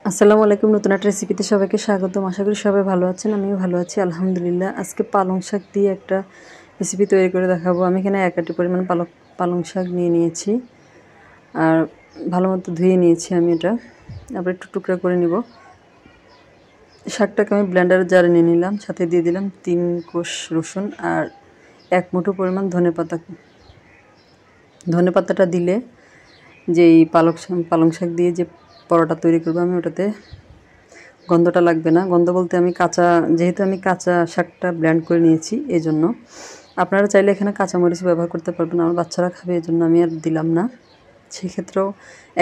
আসসালামু আলাইকুম। নতুন একটা রেসিপিতে সবাইকে স্বাগতম। আশা করি সবাই ভালো আছেন, আমিও ভালো আছি আলহামদুলিল্লাহ। আজকে পালং শাক দিয়ে একটা রেসিপি তৈরি করে দেখাবো। আমি এখানে 1 আটি পরিমাণ পালং শাক নিয়ে নিয়েছি আর ভালো মতো ধুয়ে নিয়েছি আমি এটা। আবার একটু টুকরা করে নিব। শাকটাকে আমি ব্লেন্ডারের জারে নিয়ে নিলাম, সাথে দিয়ে দিলাম 3 কোষ রসুন আর 1 মুঠো পরিমাণ ধনেপাতা। ধনেপাতাটা দিলে যেই পালং শাক দিয়ে যে পরোটা তৈরি করবো আমি, ওটাতে গন্ধটা লাগবে না। গন্ধ বলতে যেহেতু আমি কাঁচা শাকটা ব্লেন্ড করে নিয়েছি এই জন্য। আপনারা চাইলে এখানে কাঁচামরিচ ব্যবহার করতে পারবেন, আমার বাচ্চারা খাবে এই জন্য আমি আর দিলাম না। সেক্ষেত্রেও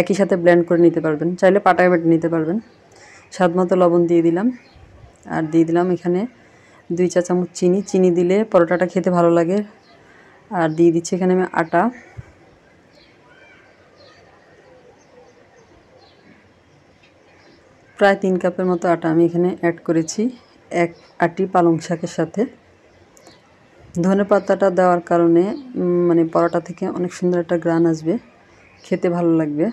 একই সাথে ব্লেন্ড করে নিতে পারবেন, চাইলে পাটায় বেটে নিতে পারবেন। স্বাদ মতো লবণ দিয়ে দিলাম আর দিয়ে দিলাম এখানে 2 চা চামচ চিনি দিলে পরোটাটা খেতে ভালো লাগে। আর দিয়ে দিচ্ছি এখানে আমি আটা, প্রায় 3 কাপের মতো আটা আমি এখানে অ্যাড করেছি 1 আটি পালং শাকের সাথে। ধনেপাতাটা দেওয়ার কারণে মানে পরোটা থেকে অনেক সুন্দর একটা গ্রান আসবে, খেতে ভালো লাগবে।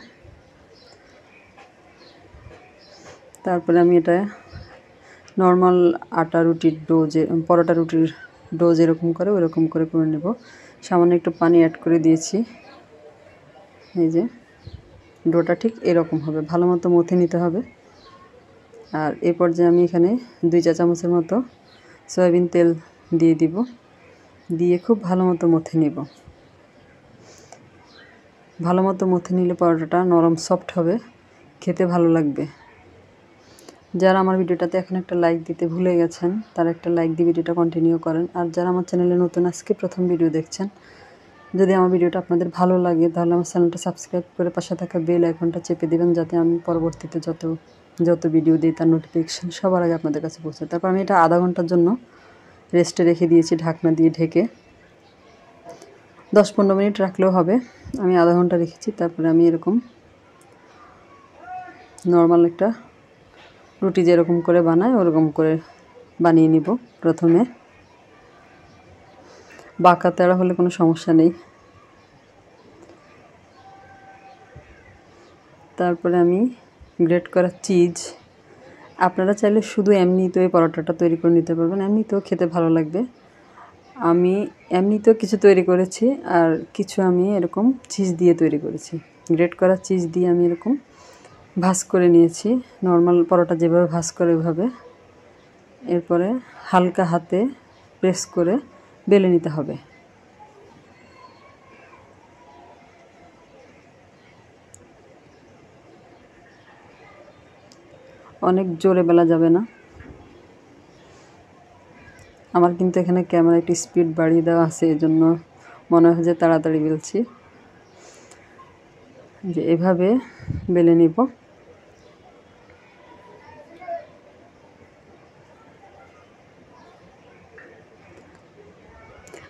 তারপরে আমি এটা নর্মাল আটা রুটির পরোটা রুটির ডো যেরকম করে ওইরকম করে নেব। সামান্য একটু পানি অ্যাড করে দিয়েছি। এই যে ডোটা ঠিক এরকম হবে, ভালো মতো মথে নিতে হবে। আর এই পর্যায়ে আমি এখানে 2 চা চামচের মতো সয়াবিন তেল দিয়ে দিব, দিয়ে খুব ভালো মতো মথে নেব। ভালো মতো মথে নিলে পরোটাটা নরম সফট হবে, খেতে ভালো লাগবে। যারা আমার ভিডিওটাতে এখন একটা লাইক দিতে ভুলে গেছেন তারা একটা লাইক দিয়ে ভিডিওটা কন্টিনিউ করেন। আর যারা আমার চ্যানেলে নতুন আজকে প্রথম ভিডিও দেখছেন, যদি আমার ভিডিওটা আপনাদের ভালো লাগে তাহলে আমার চ্যানেলটা সাবস্ক্রাইব করে পাশে থাকা বেল আইকনটা চেপে দেবেন, যাতে আমি পরবর্তীতে যত ভিডিও দিই তার নোটিফিকেশান সবার আগে আপনাদের কাছে পৌঁছায়। তারপর আমি এটা আধা ঘন্টার জন্য রেস্টে রেখে দিয়েছি, ঢাকনা দিয়ে ঢেকে। 10-15 মিনিট রাখলেও হবে, আমি আধা ঘন্টা রেখেছি। তারপরে আমি এরকম নর্মাল একটা রুটি যেরকম করে বানায় ওরকম করে বানিয়ে নিব। প্রথমে বাঁকা তেড়া হলে কোনো সমস্যা নেই। তারপরে আমি গ্রেট করা চিজ, আপনারা চাইলে শুধু এমনিতেও এই পরোটাটা তৈরি করে নিতে পারবেন, এমনিতেও খেতে ভালো লাগবে। আমি এমনিতেও কিছু তৈরি করেছি আর কিছু আমি এরকম চিজ দিয়ে তৈরি করেছি। গ্রেট করা চিজ দিয়ে আমি এরকম ভাজ করে নিয়েছি, নর্মাল পরোটা যেভাবে ভাজ করে ওইভাবে। এরপরে হালকা হাতে প্রেস করে বেলে নিতে হবে। অনেক জোরে বেলা যাবে না। আমার কিন্তু এখানে ক্যামেরা একটু স্পিড বাড়িয়ে দেওয়া আছে, এজন্য মনে হয় যে তাড়াতাড়ি বেলছি। যে এভাবে বেলে নিব।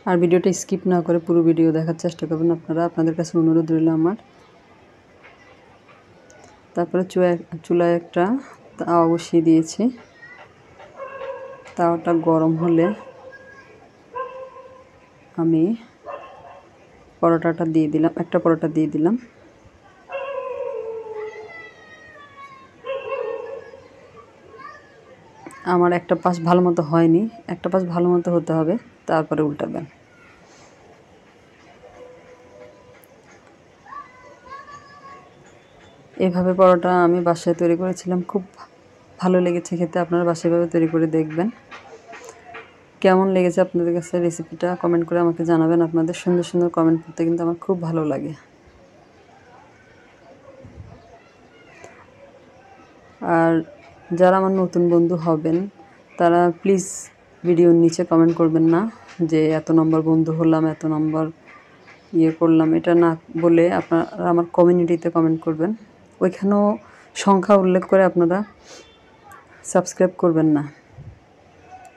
আর ভিডিওটা স্কিপ না করে পুরো ভিডিও দেখার চেষ্টা করবেন আপনারা, আপনাদের কাছে অনুরোধ রইল আমার। তারপরে চুলায় একটা তাওয়া বসিয়ে দিয়েছি। তাওয়াটা গরম হলে আমি পরোটাটা দিয়ে দিলাম, একটা পরোটা দিয়ে দিলাম। আমার একটা পাশ ভালো মতো হয়নি, একটা পাশ ভালো মতো হতে হবে, তারপরে উল্টাবেন। এভাবে পরোটা আমি বাসায় তৈরি করেছিলাম, খুব ভালো লেগেছে খেতে। আপনারা বাসায় এভাবে তৈরি করে দেখবেন। কেমন লেগেছে আপনাদের কাছে রেসিপিটা কমেন্ট করে আমাকে জানাবেন। আপনাদের সুন্দর সুন্দর কমেন্ট করতে কিন্তু আমার খুব ভালো লাগে। আর যারা আমার নতুন বন্ধু হবেন তারা প্লিজ ভিডিওর নিচে কমেন্ট করবেন না যে এত নম্বর বন্ধু হলাম, এত নম্বর করলাম, এটা না বলে আপনারা আমার কমিউনিটিতে কমেন্ট করবেন। ওইখানেও সংখ্যা উল্লেখ করে আপনারা সাবস্ক্রাইব করবেন না,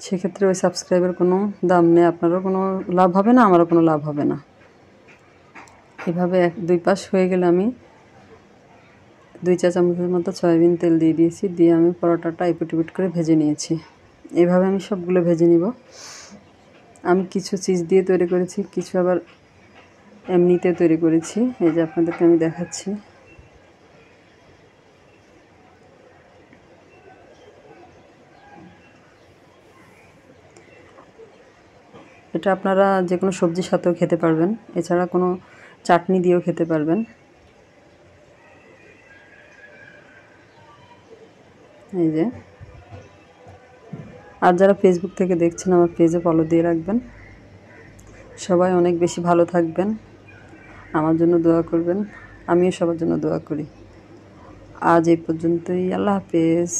সেক্ষেত্রে ওই সাবস্ক্রাইবের কোনো দাম নেই, আপনারও কোনো লাভ হবে না, আমারও কোনো লাভ হবে না। এভাবে 2 পাশ হয়ে গেলে আমি 2 চা চামচের মতো সয়াবিন তেল দিয়ে দিয়েছি, দিয়ে আমি পরোটাটা এপিট ওপিট করে ভেজে নিয়েছি। এভাবে আমি সবগুলো ভেজে নিব। আমি কিছু চিজ দিয়ে তৈরি করেছি, কিছু আবার এমনিতে তৈরি করেছি। এই যে আপনাদেরকে আমি দেখাচ্ছি। এটা আপনারা যে কোনো সবজির সাথেও খেতে পারবেন, এছাড়া কোনো চাটনি দিয়েও খেতে পারবেন। এই যে, আর যারা ফেসবুক থেকে দেখছেন আমার পেজে ফলো দিয়ে রাখবেন। সবাই অনেক বেশি ভালো থাকবেন, আমার জন্য দোয়া করবেন, আমিও সবার জন্য দোয়া করি। আজ এই পর্যন্তই, আল্লাহ হাফেজ।